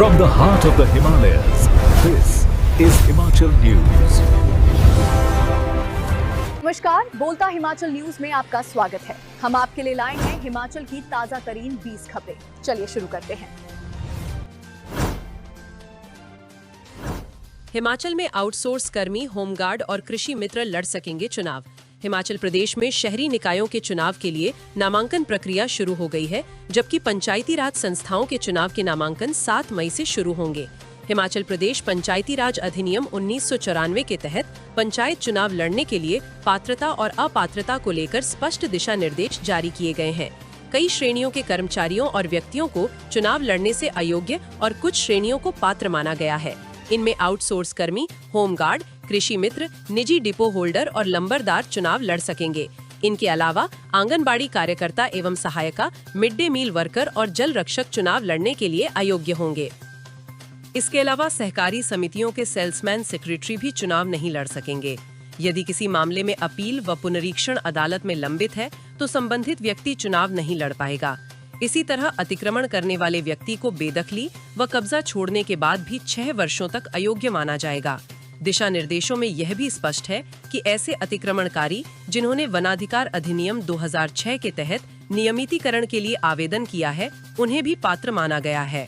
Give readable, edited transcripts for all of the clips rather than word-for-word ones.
From the heart of the Himalayas, this is Himachal News. नमस्कार, बोलता Himachal news में आपका स्वागत है। हम आपके लिए लाए हैं हिमाचल की ताजा तरीन 20 खबरें। चलिए शुरू करते हैं। हिमाचल में आउटसोर्स कर्मी, होमगार्ड और कृषि मित्र लड़ सकेंगे चुनाव। हिमाचल प्रदेश में शहरी निकायों के चुनाव के लिए नामांकन प्रक्रिया शुरू हो गई है, जबकि पंचायती राज संस्थाओं के चुनाव के नामांकन 7 मई से शुरू होंगे। हिमाचल प्रदेश पंचायती राज अधिनियम 1994 के तहत पंचायत चुनाव लड़ने के लिए पात्रता और अपात्रता को लेकर स्पष्ट दिशा निर्देश जारी किए गए हैं। कई श्रेणियों के कर्मचारियों और व्यक्तियों को चुनाव लड़ने से अयोग्य और कुछ श्रेणियों को पात्र माना गया है। इनमें आउटसोर्स कर्मी, होमगार्ड, कृषि मित्र, निजी डिपो होल्डर और लंबरदार चुनाव लड़ सकेंगे। इनके अलावा आंगनबाड़ी कार्यकर्ता एवं सहायिका, मिड डे मील वर्कर और जल रक्षक चुनाव लड़ने के लिए अयोग्य होंगे। इसके अलावा सहकारी समितियों के सेल्समैन, सेक्रेटरी भी चुनाव नहीं लड़ सकेंगे। यदि किसी मामले में अपील व पुनरीक्षण अदालत में लंबित है तो संबंधित व्यक्ति चुनाव नहीं लड़ पाएगा। इसी तरह अतिक्रमण करने वाले व्यक्ति को बेदखली व कब्जा छोड़ने के बाद भी 6 वर्षों तक अयोग्य माना जाएगा। दिशा निर्देशों में यह भी स्पष्ट है कि ऐसे अतिक्रमणकारी जिन्होंने वनाधिकार अधिनियम 2006 के तहत नियमितीकरण के लिए आवेदन किया है, उन्हें भी पात्र माना गया है।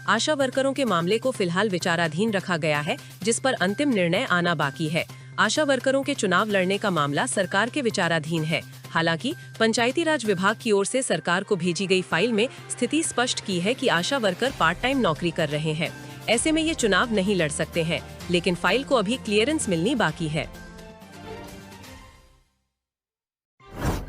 आशा वर्करों के मामले को फिलहाल विचाराधीन रखा गया है, जिस पर अंतिम निर्णय आना बाकी है। आशा वर्करों के चुनाव लड़ने का मामला सरकार के विचाराधीन है। हालांकि पंचायती राज विभाग की ओर से सरकार को भेजी गई फाइल में स्थिति स्पष्ट की है कि आशा वर्कर पार्ट टाइम नौकरी कर रहे हैं। ऐसे में ये चुनाव नहीं लड़ सकते हैं, लेकिन फाइल को अभी क्लियरेंस मिलनी बाकी है।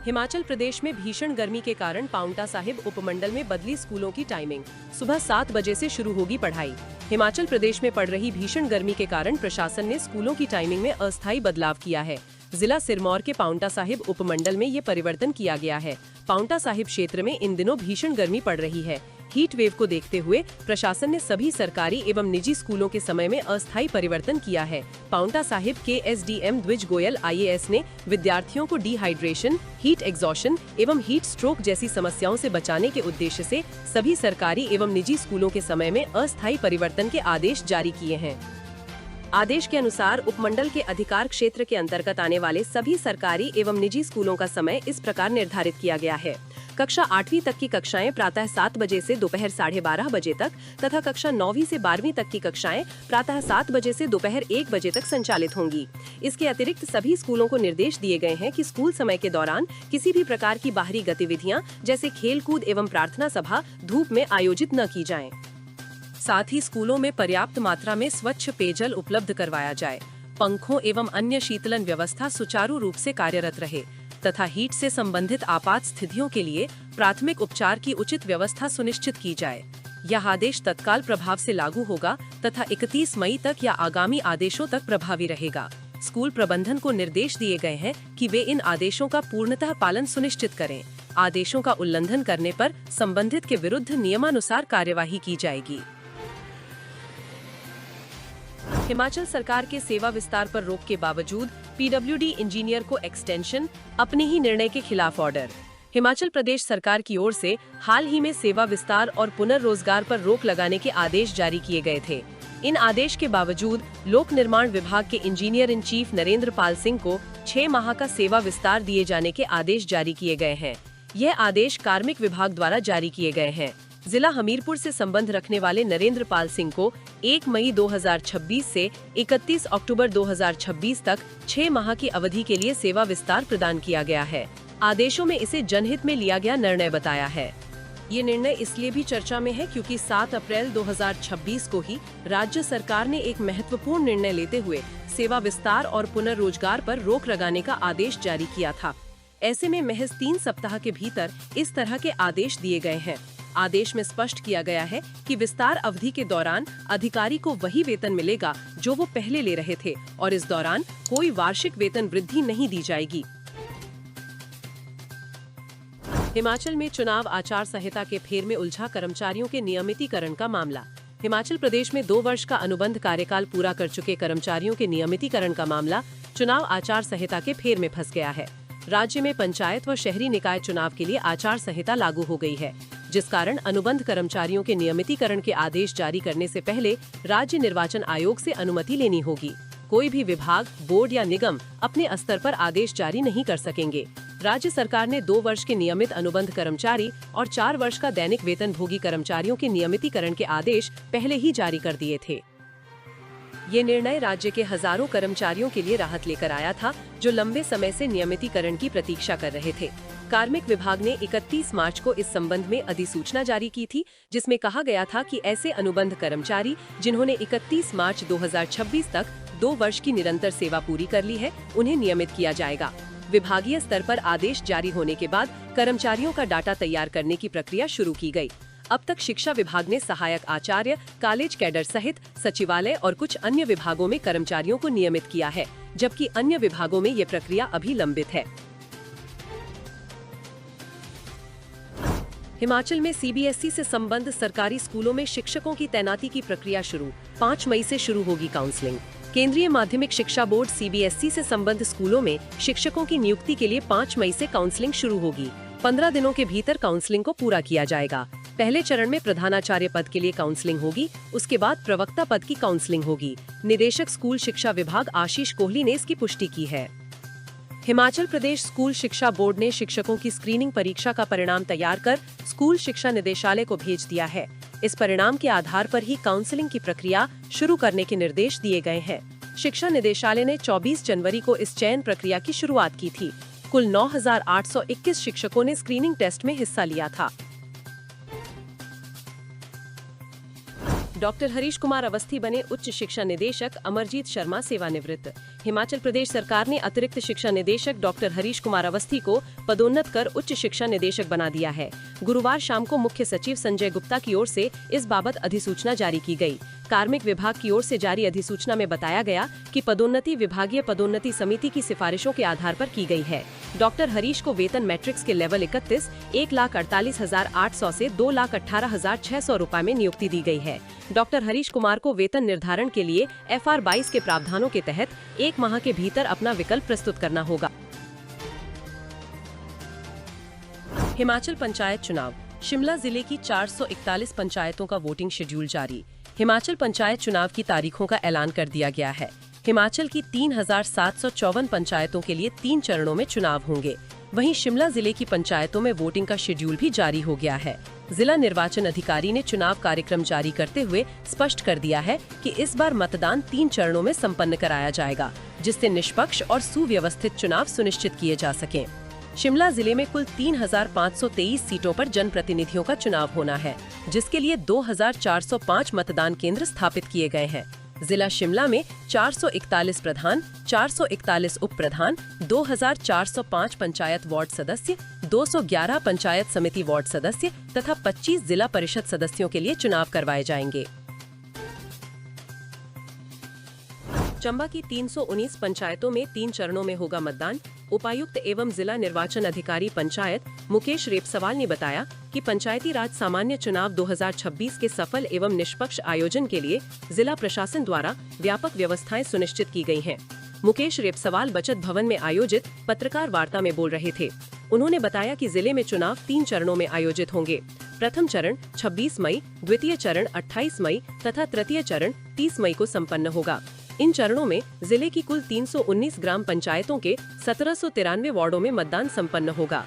हिमाचल प्रदेश में भीषण गर्मी के कारण पांवटा साहिब उपमंडल में बदली स्कूलों की टाइमिंग। सुबह 7 बजे से शुरू होगी पढ़ाई। हिमाचल प्रदेश में पड़ रही भीषण गर्मी के कारण प्रशासन ने स्कूलों की टाइमिंग में अस्थायी बदलाव किया है। जिला सिरमौर के पांवटा साहिब उपमंडल में ये परिवर्तन किया गया है। पांवटा साहिब क्षेत्र में इन दिनों भीषण गर्मी पड़ रही है। हीट वेव को देखते हुए प्रशासन ने सभी सरकारी एवं निजी स्कूलों के समय में अस्थायी परिवर्तन किया है। पांवटा साहिब के एसडीएम द्विज गोयल IAS ने विद्यार्थियों को डिहाइड्रेशन, हीट एग्जॉशन एवं हीट स्ट्रोक जैसी समस्याओं से बचाने के उद्देश्य से सभी सरकारी एवं निजी स्कूलों के समय में अस्थायी परिवर्तन के आदेश जारी किए हैं। आदेश के अनुसार उपमंडल के अधिकार क्षेत्र के अंतर्गत आने वाले सभी सरकारी एवं निजी स्कूलों का समय इस प्रकार निर्धारित किया गया है। कक्षा 8वीं तक की कक्षाएं प्रातः 7 बजे से दोपहर 12:30 बजे तक तथा कक्षा 9वीं से 12वीं तक की कक्षाएं प्रातः 7 बजे से दोपहर 1 बजे तक संचालित होंगी। इसके अतिरिक्त सभी स्कूलों को निर्देश दिए गए हैं कि स्कूल समय के दौरान किसी भी प्रकार की बाहरी गतिविधियां जैसे खेल कूद एवं प्रार्थना सभा धूप में आयोजित न की जाएं। साथ ही स्कूलों में पर्याप्त मात्रा में स्वच्छ पेयजल उपलब्ध करवाया जाए, पंखों एवं अन्य शीतलन व्यवस्था सुचारू रूप से कार्यरत रहे तथा हीट से संबंधित आपात स्थितियों के लिए प्राथमिक उपचार की उचित व्यवस्था सुनिश्चित की जाए। यह आदेश तत्काल प्रभाव से लागू होगा तथा 31 मई तक या आगामी आदेशों तक प्रभावी रहेगा। स्कूल प्रबंधन को निर्देश दिए गए हैं कि वे इन आदेशों का पूर्णतः पालन सुनिश्चित करें। आदेशों का उल्लंघन करने पर संबंधित के विरुद्ध नियमानुसार कार्यवाही की जाएगी। हिमाचल सरकार के सेवा विस्तार पर रोक के बावजूद PWD इंजीनियर को एक्सटेंशन, अपने ही निर्णय के खिलाफ ऑर्डर। हिमाचल प्रदेश सरकार की ओर से हाल ही में सेवा विस्तार और पुनर्रोजगार पर रोक लगाने के आदेश जारी किए गए थे। इन आदेश के बावजूद लोक निर्माण विभाग के engineer in chief Narendra Pal Singh को 6 माह का सेवा विस्तार दिए जाने के आदेश जारी किए गए हैं। यह आदेश कार्मिक विभाग द्वारा जारी किए गए हैं। जिला हमीरपुर से संबंध रखने वाले नरेंद्र पाल सिंह को 1 मई 2026 से 31 अक्टूबर 2026 तक 6 माह की अवधि के लिए सेवा विस्तार प्रदान किया गया है। आदेशों में इसे जनहित में लिया गया निर्णय बताया है। ये निर्णय इसलिए भी चर्चा में है क्योंकि 7 अप्रैल 2026 को ही राज्य सरकार ने एक महत्वपूर्ण निर्णय लेते हुए सेवा विस्तार और पुनर्रोजगार पर रोक लगाने का आदेश जारी किया था। ऐसे में महज 3 सप्ताह के भीतर इस तरह के आदेश दिए गए हैं। आदेश में स्पष्ट किया गया है कि विस्तार अवधि के दौरान अधिकारी को वही वेतन मिलेगा जो वो पहले ले रहे थे और इस दौरान कोई वार्षिक वेतन वृद्धि नहीं दी जाएगी। हिमाचल में चुनाव आचार संहिता के फेर में उलझा कर्मचारियों के नियमितीकरण का मामला। हिमाचल प्रदेश में 2 वर्ष का अनुबंध कार्यकाल पूरा कर चुके कर्मचारियों के नियमितीकरण का मामला चुनाव आचार संहिता के फेर में फंस गया है। राज्य में पंचायत व शहरी निकाय चुनाव के लिए आचार संहिता लागू हो गई है, जिस कारण अनुबंध कर्मचारियों के नियमितीकरण के आदेश जारी करने से पहले राज्य निर्वाचन आयोग से अनुमति लेनी होगी। कोई भी विभाग, बोर्ड या निगम अपने स्तर पर आदेश जारी नहीं कर सकेंगे। राज्य सरकार ने 2 वर्ष के नियमित अनुबंध कर्मचारी और 4 वर्ष का दैनिक वेतन भोगी कर्मचारियों के नियमितीकरण के आदेश पहले ही जारी कर दिए थे। ये निर्णय राज्य के हजारों कर्मचारियों के लिए राहत लेकर आया था, जो लंबे समय से नियमितीकरण की प्रतीक्षा कर रहे थे। कार्मिक विभाग ने 31 मार्च को इस संबंध में अधिसूचना जारी की थी, जिसमें कहा गया था कि ऐसे अनुबंध कर्मचारी जिन्होंने 31 मार्च 2026 तक 2 वर्ष की निरंतर सेवा पूरी कर ली है, उन्हें नियमित किया जाएगा। विभागीय स्तर पर आदेश जारी होने के बाद कर्मचारियों का डाटा तैयार करने की प्रक्रिया शुरू की गई। अब तक शिक्षा विभाग ने सहायक आचार्य, कॉलेज कैडर सहित सचिवालय और कुछ अन्य विभागों में कर्मचारियों को नियमित किया है, जबकि अन्य विभागों में ये प्रक्रिया अभी लंबित है। हिमाचल में सीबीएसई से संबद्ध सरकारी स्कूलों में शिक्षकों की तैनाती की प्रक्रिया शुरू। 5 मई से शुरू होगी काउंसलिंग। केंद्रीय माध्यमिक शिक्षा बोर्ड सीबीएसई से संबद्ध स्कूलों में शिक्षकों की नियुक्ति के लिए 5 मई से काउंसलिंग शुरू होगी। 15 दिनों के भीतर काउंसलिंग को पूरा किया जाएगा। पहले चरण में प्रधानाचार्य पद के लिए काउंसलिंग होगी, उसके बाद प्रवक्ता पद की काउंसलिंग होगी। निदेशक स्कूल शिक्षा विभाग आशीष कोहली ने इसकी पुष्टि की है। हिमाचल प्रदेश स्कूल शिक्षा बोर्ड ने शिक्षकों की स्क्रीनिंग परीक्षा का परिणाम तैयार कर स्कूल शिक्षा निदेशालय को भेज दिया है। इस परिणाम के आधार पर ही काउंसलिंग की प्रक्रिया शुरू करने के निर्देश दिए गए हैं। शिक्षा निदेशालय ने 24 जनवरी को इस चयन प्रक्रिया की शुरुआत की थी। कुल 9,821 शिक्षकों ने स्क्रीनिंग टेस्ट में हिस्सा लिया था। डॉक्टर हरीश कुमार अवस्थी बने उच्च शिक्षा निदेशक, अमरजीत शर्मा सेवानिवृत्त। हिमाचल प्रदेश सरकार ने अतिरिक्त शिक्षा निदेशक डॉक्टर हरीश कुमार अवस्थी को पदोन्नत कर उच्च शिक्षा निदेशक बना दिया है। गुरुवार शाम को मुख्य सचिव संजय गुप्ता की ओर से इस बाबत अधिसूचना जारी की गई। कार्मिक विभाग की ओर से जारी अधिसूचना में बताया गया कि पदोन्नति विभागीय पदोन्नति समिति की सिफारिशों के आधार पर की गई है। डॉक्टर हरीश को वेतन मैट्रिक्स के लेवल 31 1,48,800 से 2,18,600 रुपए में नियुक्ति दी गई है। डॉक्टर हरीश कुमार को वेतन निर्धारण के लिए FR 22 के प्रावधानों के तहत 1 माह के भीतर अपना विकल्प प्रस्तुत करना होगा। हिमाचल पंचायत चुनाव। शिमला जिले की 441 पंचायतों का वोटिंग शेड्यूल जारी। हिमाचल पंचायत चुनाव की तारीखों का ऐलान कर दिया गया है। हिमाचल की 3,754 पंचायतों के लिए 3 चरणों में चुनाव होंगे। वहीं शिमला जिले की पंचायतों में वोटिंग का शेड्यूल भी जारी हो गया है। जिला निर्वाचन अधिकारी ने चुनाव कार्यक्रम जारी करते हुए स्पष्ट कर दिया है कि इस बार मतदान 3 चरणों में संपन्न कराया जाएगा, जिससे निष्पक्ष और सुव्यवस्थित चुनाव सुनिश्चित किए जा सकें। शिमला जिले में कुल 3,523 सीटों पर जनप्रतिनिधियों का चुनाव होना है, जिसके लिए 2,405 मतदान केंद्र स्थापित किए गए हैं। जिला शिमला में 441 प्रधान, 441 उप प्रधान, 2,405 पंचायत वार्ड सदस्य, 211 पंचायत समिति वार्ड सदस्य तथा 25 जिला परिषद सदस्यों के लिए चुनाव करवाए जाएंगे। चंबा की 319 पंचायतों में 3 चरणों में होगा मतदान। उपायुक्त एवं जिला निर्वाचन अधिकारी पंचायत मुकेश रेपसवाल ने बताया कि पंचायती राज सामान्य चुनाव 2026 के सफल एवं निष्पक्ष आयोजन के लिए जिला प्रशासन द्वारा व्यापक व्यवस्थाएं सुनिश्चित की गई हैं। मुकेश रेपसवाल बचत भवन में आयोजित पत्रकार वार्ता में बोल रहे थे। उन्होंने बताया कि जिले में चुनाव 3 चरणों में आयोजित होंगे। प्रथम चरण 26 मई, द्वितीय चरण 28 मई तथा तृतीय चरण 30 मई को संपन्न होगा। इन चरणों में जिले की कुल 319 ग्राम पंचायतों के 1793 वार्डों में मतदान संपन्न होगा।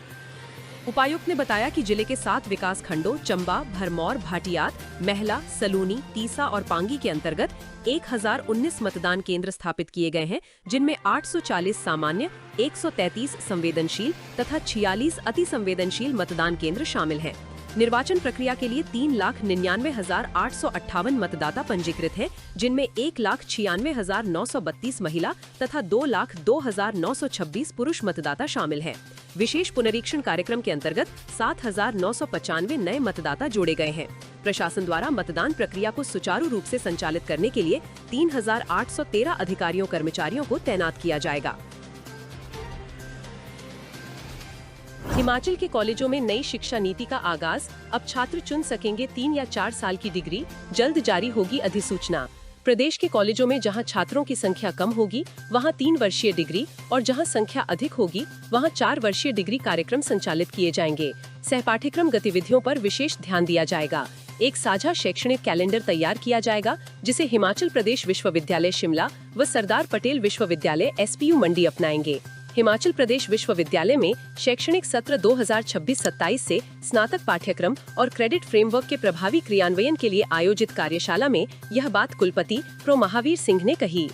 उपायुक्त ने बताया कि जिले के 7 विकास खंडों चंबा, भरमौर, भाटियात, महला, सलूनी, तीसा और पांगी के अंतर्गत 1019 मतदान केंद्र स्थापित किए गए हैं, जिनमें 840 सामान्य, 133 संवेदनशील तथा 46 अति संवेदनशील मतदान केंद्र शामिल हैं। निर्वाचन प्रक्रिया के लिए 3,99,858 मतदाता पंजीकृत हैं, जिनमें 1,96,932 महिला तथा 2,02,926 पुरुष मतदाता शामिल हैं। विशेष पुनरीक्षण कार्यक्रम के अंतर्गत 7,995 नए मतदाता जोड़े गए हैं। प्रशासन द्वारा मतदान प्रक्रिया को सुचारू रूप से संचालित करने के लिए 3,813 अधिकारियों कर्मचारियों को तैनात किया जाएगा। हिमाचल के कॉलेजों में नई शिक्षा नीति का आगाज। अब छात्र चुन सकेंगे 3 या 4 साल की डिग्री। जल्द जारी होगी अधिसूचना। प्रदेश के कॉलेजों में जहां छात्रों की संख्या कम होगी वहां 3 वर्षीय डिग्री और जहां संख्या अधिक होगी वहां 4 वर्षीय डिग्री कार्यक्रम संचालित किए जाएंगे। सहपाठ्यक्रम गतिविधियों पर विशेष ध्यान दिया जाएगा। एक साझा शैक्षणिक कैलेंडर तैयार किया जाएगा जिसे हिमाचल प्रदेश विश्वविद्यालय शिमला व सरदार पटेल विश्वविद्यालय SPU मंडी अपनाएंगे। हिमाचल प्रदेश विश्वविद्यालय में शैक्षणिक सत्र 2026-27 से स्नातक पाठ्यक्रम और क्रेडिट फ्रेमवर्क के प्रभावी क्रियान्वयन के लिए आयोजित कार्यशाला में यह बात कुलपति प्रो महावीर सिंह ने कही।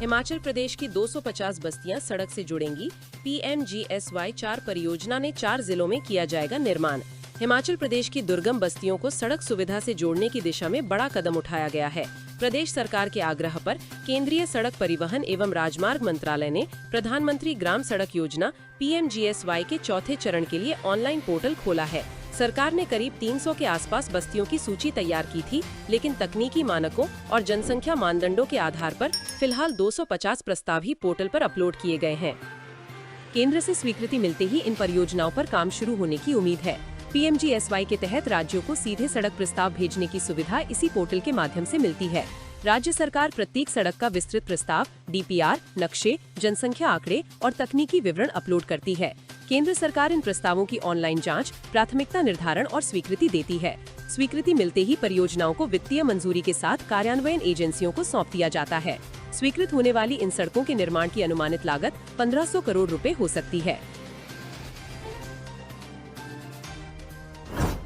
हिमाचल प्रदेश की 250 बस्तियां सड़क से जुड़ेंगी। PMGSY 4 परियोजना ने 4 जिलों में किया जाएगा निर्माण। हिमाचल प्रदेश की दुर्गम बस्तियों को सड़क सुविधा से जोड़ने की दिशा में बड़ा कदम उठाया गया है। प्रदेश सरकार के आग्रह पर केंद्रीय सड़क परिवहन एवं राजमार्ग मंत्रालय ने प्रधानमंत्री ग्राम सड़क योजना PMGSY के चौथे चरण के लिए ऑनलाइन पोर्टल खोला है। सरकार ने करीब 300 के आसपास बस्तियों की सूची तैयार की थी, लेकिन तकनीकी मानकों और जनसंख्या मानदंडों के आधार पर फिलहाल 250 प्रस्ताव ही पोर्टल पर अपलोड किए गए हैं। केंद्र से स्वीकृति मिलते ही इन परियोजनाओं पर काम शुरू होने की उम्मीद है। PMGSY के तहत राज्यों को सीधे सड़क प्रस्ताव भेजने की सुविधा इसी पोर्टल के माध्यम से मिलती है। राज्य सरकार प्रत्येक सड़क का विस्तृत प्रस्ताव, DPR, नक्शे, जनसंख्या आंकड़े और तकनीकी विवरण अपलोड करती है। केंद्र सरकार इन प्रस्तावों की ऑनलाइन जांच, प्राथमिकता निर्धारण और स्वीकृति देती है। स्वीकृति मिलते ही परियोजनाओं को वित्तीय मंजूरी के साथ कार्यान्वयन एजेंसियों को सौंप दिया जाता है। स्वीकृत होने वाली इन सड़कों के निर्माण की अनुमानित लागत 1500 करोड़ रुपए हो सकती है।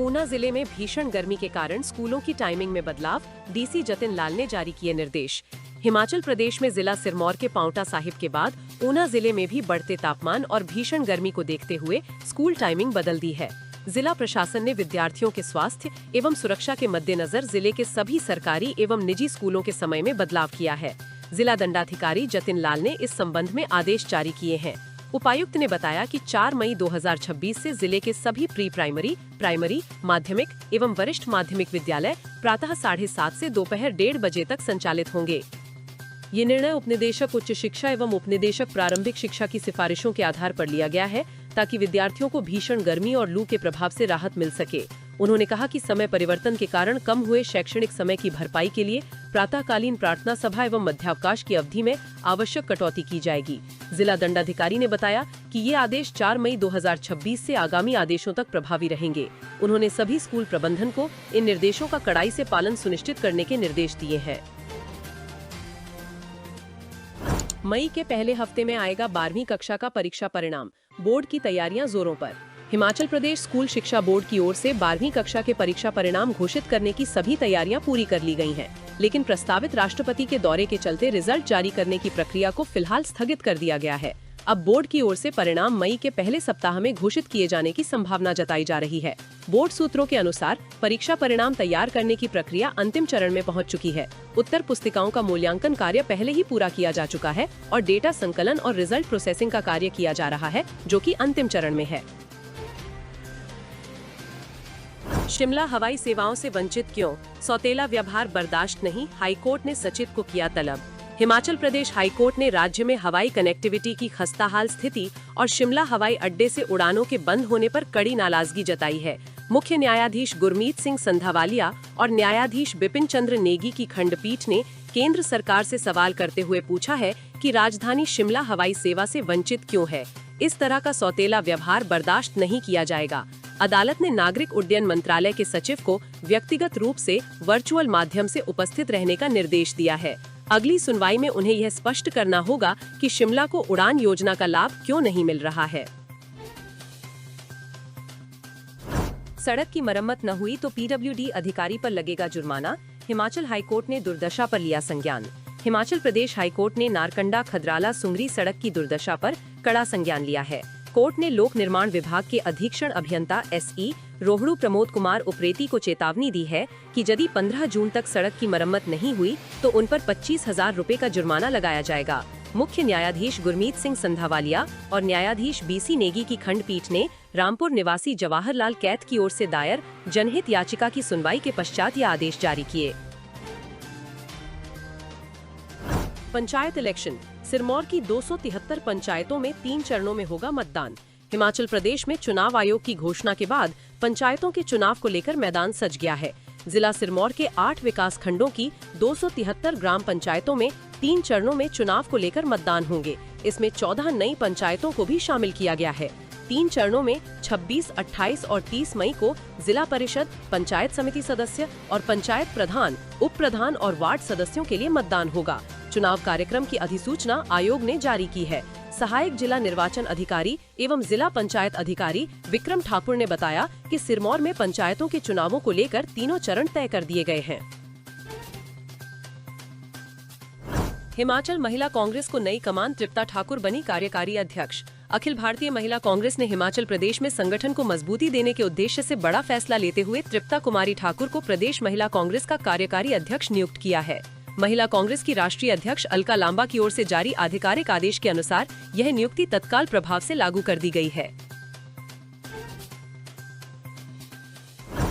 ऊना जिले में भीषण गर्मी के कारण स्कूलों की टाइमिंग में बदलाव, DC जतिन लाल ने जारी किए निर्देश। हिमाचल प्रदेश में जिला सिरमौर के पांवटा साहिब के बाद ऊना जिले में भी बढ़ते तापमान और भीषण गर्मी को देखते हुए स्कूल टाइमिंग बदल दी है। जिला प्रशासन ने विद्यार्थियों के स्वास्थ्य एवं सुरक्षा के मद्देनजर जिले के सभी सरकारी एवं निजी स्कूलों के समय में बदलाव किया है। जिला दंडाधिकारी जतिन लाल ने इस संबंध में आदेश जारी किए हैं। उपायुक्त ने बताया कि 4 मई 2026 से जिले के सभी प्री प्राइमरी, प्राइमरी, माध्यमिक एवं वरिष्ठ माध्यमिक विद्यालय प्रातः 7:30 से दोपहर 1:30 बजे तक संचालित होंगे। ये निर्णय उपनिदेशक उच्च शिक्षा एवं उपनिदेशक प्रारंभिक शिक्षा की सिफारिशों के आधार पर लिया गया है ताकि विद्यार्थियों को भीषण गर्मी और लू के प्रभाव से राहत मिल सके। उन्होंने कहा कि समय परिवर्तन के कारण कम हुए शैक्षणिक समय की भरपाई के लिए प्रातःकालीन प्रार्थना सभा एवं मध्यावकाश की अवधि में आवश्यक कटौती की जाएगी। जिला दंडाधिकारी ने बताया कि ये आदेश 4 मई 2026 से आगामी आदेशों तक प्रभावी रहेंगे। उन्होंने सभी स्कूल प्रबंधन को इन निर्देशों का कड़ाई से पालन सुनिश्चित करने के निर्देश दिए हैं। मई के पहले हफ्ते में आएगा 12वीं कक्षा का परीक्षा परिणाम, बोर्ड की तैयारियां जोरों पर। हिमाचल प्रदेश स्कूल शिक्षा बोर्ड की ओर से 12वीं कक्षा के परीक्षा परिणाम घोषित करने की सभी तैयारियां पूरी कर ली गई हैं, लेकिन प्रस्तावित राष्ट्रपति के दौरे के चलते रिजल्ट जारी करने की प्रक्रिया को फिलहाल स्थगित कर दिया गया है। अब बोर्ड की ओर से परिणाम मई के पहले सप्ताह में घोषित किए जाने की संभावना जताई जा रही है। बोर्ड सूत्रों के अनुसार परीक्षा परिणाम तैयार करने की प्रक्रिया अंतिम चरण में पहुंच चुकी है। उत्तर पुस्तिकाओं का मूल्यांकन कार्य पहले ही पूरा किया जा चुका है और डेटा संकलन और रिजल्ट प्रोसेसिंग का कार्य किया जा रहा है, जो कि अंतिम चरण में है। शिमला हवाई सेवाओं से वंचित क्यों? सौतेला व्यवहार बर्दाश्त नहीं, हाईकोर्ट ने सचिव को किया तलब। हिमाचल प्रदेश हाईकोर्ट ने राज्य में हवाई कनेक्टिविटी की खस्ताहाल स्थिति और शिमला हवाई अड्डे से उड़ानों के बंद होने पर कड़ी नाराजगी जताई है। मुख्य न्यायाधीश गुरमीत सिंह संधावालिया और न्यायाधीश बिपिन चंद्र नेगी की खंडपीठ ने केंद्र सरकार से सवाल करते हुए पूछा है कि राजधानी शिमला हवाई सेवा से वंचित क्यों है। इस तरह का सौतेला व्यवहार बर्दाश्त नहीं किया जाएगा। अदालत ने नागरिक उड्डयन मंत्रालय के सचिव को व्यक्तिगत रूप से वर्चुअल माध्यम से उपस्थित रहने का निर्देश दिया है। अगली सुनवाई में उन्हें यह स्पष्ट करना होगा कि शिमला को उड़ान योजना का लाभ क्यों नहीं मिल रहा है। सड़क की मरम्मत न हुई तो PWD अधिकारी पर लगेगा जुर्माना, हिमाचल हाईकोर्ट ने दुर्दशा पर लिया संज्ञान। हिमाचल प्रदेश हाईकोर्ट ने नारकंडा खदराला सुंगरी सड़क की दुर्दशा पर कड़ा संज्ञान लिया है। कोर्ट ने लोक निर्माण विभाग के अधीक्षण अभियंता SE रोहड़ू प्रमोद कुमार उप्रेती को चेतावनी दी है कि यदि 15 जून तक सड़क की मरम्मत नहीं हुई तो उन पर 25,000 रुपए का जुर्माना लगाया जाएगा। मुख्य न्यायाधीश गुरमीत सिंह संधावालिया और न्यायाधीश BC नेगी की खंडपीठ ने रामपुर निवासी जवाहरलाल कैथ की ओर से दायर जनहित याचिका की सुनवाई के पश्चात यह आदेश जारी किए। पंचायत इलेक्शन, सिरमौर की 273 पंचायतों में 3 चरणों में होगा मतदान। हिमाचल प्रदेश में चुनाव आयोग की घोषणा के बाद पंचायतों के चुनाव को लेकर मैदान सज गया है। जिला सिरमौर के 8 विकास खंडों की 273 ग्राम पंचायतों में 3 चरणों में चुनाव को लेकर मतदान होंगे। इसमें 14 नई पंचायतों को भी शामिल किया गया है। 3 चरणों में 26, 28 और 30 मई को जिला परिषद, पंचायत समिति सदस्य और पंचायत प्रधान, उप प्रधान और वार्ड सदस्यों के लिए मतदान होगा। चुनाव कार्यक्रम की अधिसूचना आयोग ने जारी की है। सहायक जिला निर्वाचन अधिकारी एवं जिला पंचायत अधिकारी विक्रम ठाकुर ने बताया कि सिरमौर में पंचायतों के चुनावों को लेकर तीनों चरण तय कर दिए गए हैं। हिमाचल महिला कांग्रेस को नई कमान, तृप्ता ठाकुर बनी कार्यकारी अध्यक्ष। अखिल भारतीय महिला कांग्रेस ने हिमाचल प्रदेश में संगठन को मजबूती देने के उद्देश्य से बड़ा फैसला लेते हुए तृप्ता कुमारी ठाकुर को प्रदेश महिला कांग्रेस का कार्यकारी अध्यक्ष नियुक्त किया है। महिला कांग्रेस की राष्ट्रीय अध्यक्ष अलका लांबा की ओर से जारी आधिकारिक आदेश के अनुसार यह नियुक्ति तत्काल प्रभाव से लागू कर दी गई है।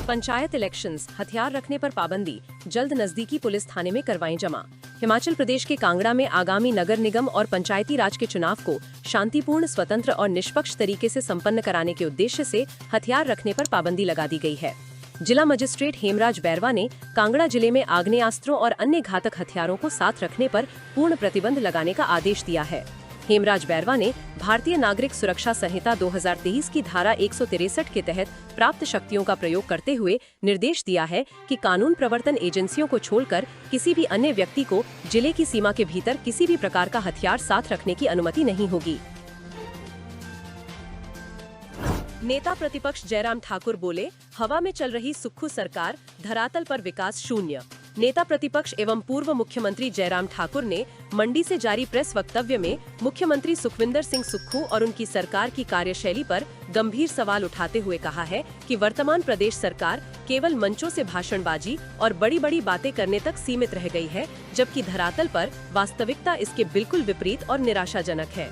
पंचायत इलेक्शंस, हथियार रखने पर पाबंदी, जल्द नजदीकी पुलिस थाने में करवाएं जमा। हिमाचल प्रदेश के कांगड़ा में आगामी नगर निगम और पंचायती राज के चुनाव को शांतिपूर्ण, स्वतंत्र और निष्पक्ष तरीके से संपन्न कराने के उद्देश्य से हथियार रखने पर पाबंदी लगा दी गई है। जिला मजिस्ट्रेट हेमराज बैरवा ने कांगड़ा जिले में आग्नेयास्त्रों और अन्य घातक हथियारों को साथ रखने पर पूर्ण प्रतिबंध लगाने का आदेश दिया है। हेमराज बैरवा ने भारतीय नागरिक सुरक्षा संहिता 2023 की धारा 163 के तहत प्राप्त शक्तियों का प्रयोग करते हुए निर्देश दिया है कि कानून प्रवर्तन एजेंसियों को छोड़कर किसी भी अन्य व्यक्ति को जिले की सीमा के भीतर किसी भी प्रकार का हथियार साथ रखने की अनुमति नहीं होगी। नेता प्रतिपक्ष जयराम ठाकुर बोले, हवा में चल रही सुक्खू सरकार, धरातल पर विकास शून्य। नेता प्रतिपक्ष एवं पूर्व मुख्यमंत्री जयराम ठाकुर ने मंडी से जारी प्रेस वक्तव्य में मुख्यमंत्री सुखविंदर सिंह सुक्खू और उनकी सरकार की कार्यशैली पर गंभीर सवाल उठाते हुए कहा है कि वर्तमान प्रदेश सरकार केवल मंचों से भाषणबाजी और बड़ी बड़ी बातें करने तक सीमित रह गई है, जबकि धरातल पर वास्तविकता इसके बिल्कुल विपरीत और निराशाजनक है।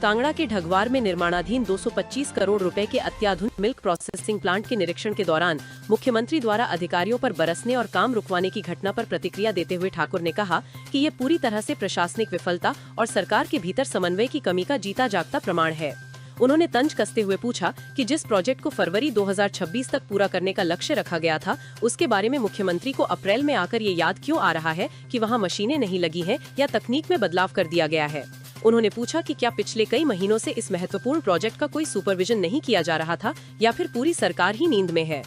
कांगड़ा के ढगवार में निर्माणाधीन 225 करोड़ रुपए के अत्याधुनिक मिल्क प्रोसेसिंग प्लांट के निरीक्षण के दौरान मुख्यमंत्री द्वारा अधिकारियों पर बरसने और काम रुकवाने की घटना पर प्रतिक्रिया देते हुए ठाकुर ने कहा कि ये पूरी तरह से प्रशासनिक विफलता और सरकार के भीतर समन्वय की कमी का जीता जागता प्रमाण है। उन्होंने तंज कसते हुए पूछा कि जिस प्रोजेक्ट को फरवरी 2026 तक पूरा करने का लक्ष्य रखा गया था, उसके बारे में मुख्यमंत्री को अप्रैल में आकर ये याद क्यों आ रहा है कि वहाँ मशीनें नहीं लगी हैं या तकनीक में बदलाव कर दिया गया है। उन्होंने पूछा कि क्या पिछले कई महीनों से इस महत्वपूर्ण प्रोजेक्ट का कोई सुपरविजन नहीं किया जा रहा था या फिर पूरी सरकार ही नींद में है।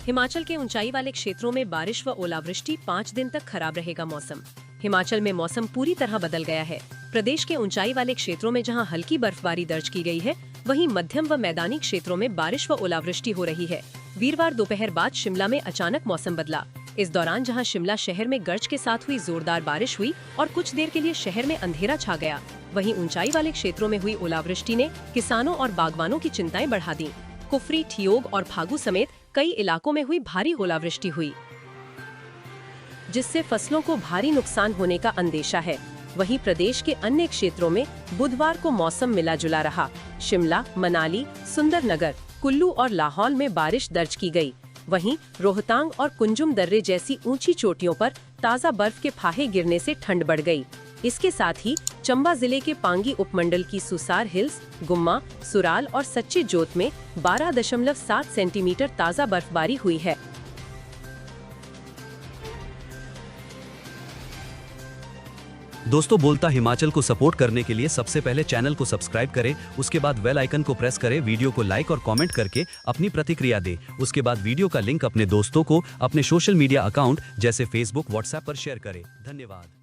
हिमाचल के ऊंचाई वाले क्षेत्रों में बारिश व ओलावृष्टि, 5 दिन तक खराब रहेगा मौसम। हिमाचल में मौसम पूरी तरह बदल गया है। प्रदेश के ऊंचाई वाले क्षेत्रों में जहां हल्की बर्फबारी दर्ज की गई है, वहीं मध्यम व मैदानी क्षेत्रों में बारिश व ओलावृष्टि हो रही है। वीरवार दोपहर बाद शिमला में अचानक मौसम बदला। इस दौरान जहां शिमला शहर में गर्ज के साथ हुई जोरदार बारिश हुई और कुछ देर के लिए शहर में अंधेरा छा गया, वहीं ऊंचाई वाले क्षेत्रों में हुई ओलावृष्टि ने किसानों और बागवानों की चिंताएं बढ़ा दी। कुफरी, ठियोग और फागू समेत कई इलाकों में हुई भारी ओलावृष्टि हुई, जिससे फसलों को भारी नुकसान होने का अंदेशा है। वहीं प्रदेश के अन्य क्षेत्रों में बुधवार को मौसम मिला जुला रहा। शिमला, मनाली, सुंदरनगर, कुल्लू और लाहौल में बारिश दर्ज की गई। वहीं रोहतांग और कुंजुम दर्रे जैसी ऊंची चोटियों पर ताज़ा बर्फ के फाहे गिरने से ठंड बढ़ गई। इसके साथ ही चंबा जिले के पांगी उपमंडल की सुसार हिल्स, गुम्मा, सुराल और सच्ची जोत में 12.7 सेंटीमीटर ताज़ा बर्फबारी हुई है। दोस्तों, बोलता हिमाचल को सपोर्ट करने के लिए सबसे पहले चैनल को सब्सक्राइब करें, उसके बाद बेल आइकन को प्रेस करें, वीडियो को लाइक और कमेंट करके अपनी प्रतिक्रिया दें। उसके बाद वीडियो का लिंक अपने दोस्तों को अपने सोशल मीडिया अकाउंट जैसे फेसबुक, व्हाट्सएप पर शेयर करें। धन्यवाद।